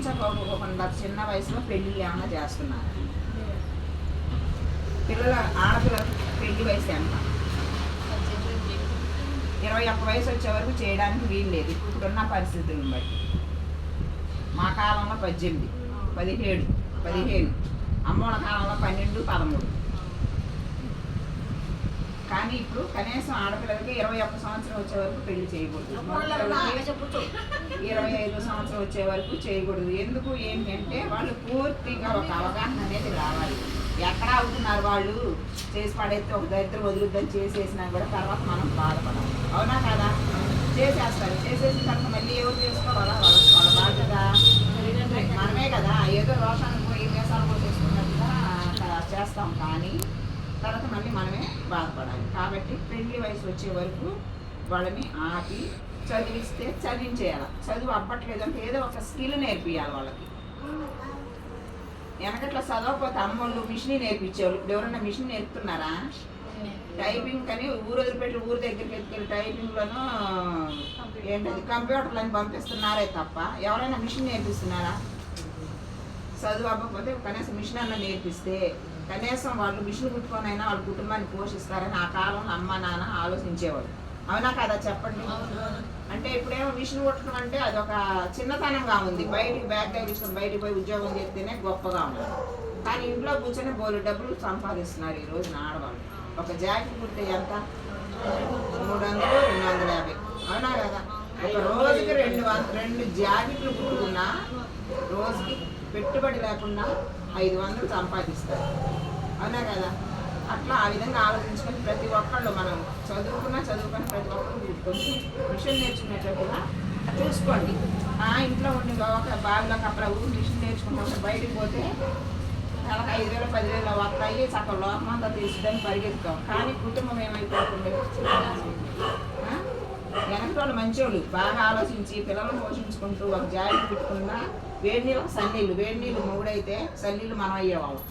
చదివించకపోకుండా చిన్న వయసులో పెళ్ళి ఏమైనా చేస్తున్నారు. ఆడపిల్లలకి పెళ్లి వయసు ఎంత? 21 వయసు వచ్చే వరకు చేయడానికి వీలు లేదు ఇప్పుడున్న పరిస్థితులను బట్టి. మా కాలంలో 18, 17, 15, అమ్మోళ్ళ కాలంలో 12, 13. కానీ ఇప్పుడు కనీసం ఆడపిల్లలకి 21 సంవత్సరం వచ్చే వరకు పెళ్లి చేయకూడదు, 25 సంవత్సరం వచ్చే వరకు చేయకూడదు. ఎందుకు ఏంటంటే వాళ్ళు పూర్తిగా ఒక అవగాహన అనేది రావాలి. ఎక్కడ అవుతున్నారు వాళ్ళు, చేసి పడేస్తే ఒక దరిద్రం వదులుద్దని చేసేసినా కూడా తర్వాత మనం బాధపడాలి. అవునా కదా? చేసేస్తారు, చేసేసిన తర్వాత మళ్ళీ ఎవరు చేసుకోవాలా? వాళ్ళ బాధ్యత మనమే కదా. ఏదో రోషాన్ని పోయి వేసాలు పోసేసుకున్నట్టుగా చేస్తాం, కానీ తర్వాత మళ్ళీ మనమే బాధపడాలి. కాబట్టి పెళ్లి వయసు వచ్చే వరకు వాళ్ళని ఆపి చదివిస్తే చదివించేయాలి. చదువు అవ్వట్లేదు అంటే ఏదో ఒక స్కిల్ నేర్పియాలి వాళ్ళకి. వెనకట్లా చదవకపోతే అమ్మోళ్ళు మిషన్ నేర్పించేవాళ్ళు. ఇప్పుడు ఎవరన్నా మిషన్ నేర్పుతున్నారా? టైపింగ్ కానీ ఊరు వదిలిపెట్టి ఊరు దగ్గరికి ఎత్తుకెళ్ళి టైపింగ్లను ఏంటది కంప్యూటర్లను పంపిస్తున్నారే తప్ప ఎవరైనా మిషన్ నేర్పిస్తున్నారా? చదువు అవ్వకపోతే కనీసం మిషన్ అన్న నేర్పిస్తే కనీసం వాళ్ళు మిషన్ కుట్టుకొనైనా వాళ్ళ కుటుంబాన్ని పోషిస్తారని ఆ కాలంలో అమ్మ నాన్న ఆలోచించేవాడు. అవునా కదా? చెప్పండి. అంటే ఇప్పుడేమో మిషన్ కుట్టడం అంటే అదొక చిన్నతనంగా ఉంది. బయటికి బ్యాగ్ తీసుకొని బయటికి పోయి ఉద్యోగం చేస్తేనే గొప్పగా ఉంది. కానీ ఇంట్లో కూర్చొని బోలు డబ్బులు సంపాదిస్తున్నారు ఈ రోజున ఆడవాళ్ళు. ఒక జాకెట్ కుడితే ఎంత? 300, 250. అవునా కదా? ఒక రోజుకి 2 జాకెట్లు కుట్టుకున్నా రోజుకి పెట్టుబడి లేకుండా 500 సంపాదిస్తారు. అవునా కదా? అట్లా ఆ విధంగా ఆలోచించుకొని ప్రతి ఒక్కళ్ళు మనం చదువుకుని ప్రతి ఒక్కళ్ళు కొంచెం మిషన్ నేర్చుకునేటట్టుగా చూసుకోండి. ఇంట్లో ఉండి ఒక బావిలో కప్పల మిషన్ నేర్చుకుంటే బయటికి పోతే నెలకు 5,000, 10,000 వస్తాయి. చక్కగా లోకమంతా తీసుకొని పరిగెత్తాం. కానీ కుటుంబం ఏమైపోతుంది? వెనక వాళ్ళు మంచోళ్ళు బాగా ఆలోచించి పిల్లలను పోషించుకుంటూ ఒక జాయిన్ పెట్టుకున్నా వేడి నీళ్ళకి సన్నీళ్ళు, వేడి నీళ్ళు మూడైతే సన్నీళ్ళు మనం అయ్యేవాళ్ళం.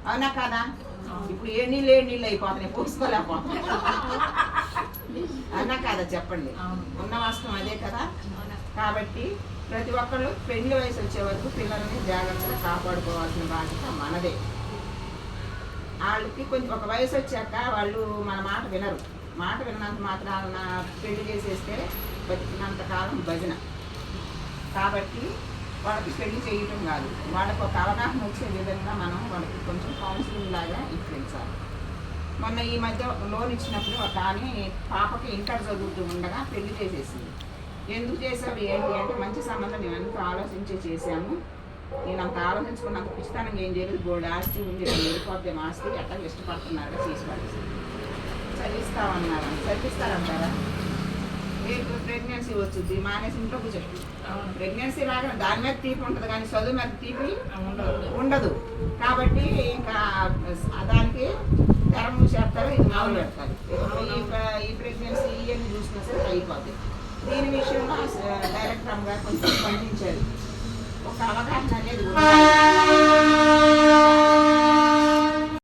అవునా కదా? ఇప్పుడు ఏ నీళ్ళు అయిపోతున్నాయి, పోసుకోలేకపోతున్నాయి. అవునా కదా? చెప్పండి. ఉన్న వాస్తవం అదే కదా. కాబట్టి ప్రతి ఒక్కళ్ళు పెళ్లి వయసు వచ్చే వరకు పిల్లల్ని జాగ్రత్తగా కాపాడుకోవాల్సిన బాధ్యత మనదే. వాళ్ళకి కొంచెం ఒక వయసు వచ్చాక వాళ్ళు మన మాట వినరు. మాట విన్నంత మాత్రాన పెళ్లి చేసేస్తే బతికినంతకాలం భజన. కాబట్టి వాళ్ళకి పెళ్లి చేయటం కాదు, వాళ్ళకి ఒక అవగాహన వచ్చే విధంగా మనం వాళ్ళకి కొంచెం కౌన్సిలింగ్ లాగా ఇప్పించాలి. మొన్న ఈ మధ్య లోన్ ఇచ్చినప్పుడు ఒక ఆమె పాపకి ఇంటర్ చదువుతూ ఉండగా పెళ్లి చేసేసింది. ఎందుకు చేసావు ఏంటి అంటే మంచి సంబంధం మేము ఎంత ఆలోచించి చేసాము, నేను అంత ఆలోచించుకున్నంత పిచ్చితనంగా ఏం చేయలేదు. గోల్డ్ ఆస్తి ఉంది, వెళ్ళిపోతే ఆస్తి ఎట్లా ఇష్టపడుతున్నారో చేసి పడేసి చదివిస్తామన్నారు. చదివిస్తారంటారా? రేపు ప్రెగ్నెన్సీ వచ్చింది మానేసి ఇంట్లో కూర్చోండి. ప్రెగ్నెన్సీ రాగా దాని మీద తీపి ఉంటుంది కానీ చదువు మీద తీపి ఉండదు. కాబట్టి ఇంకా దానికి తెర మూసేస్తారు, ఇది మామూలు పెడతారు. ఈ ప్రెగ్నెన్సీ ఇవన్నీ చూసినా సరే అయిపోతుంది. దీని విషయంలో డైరెక్టర్ గారు కొంచెం స్పందించారు. ఒక అవగాహన అనేది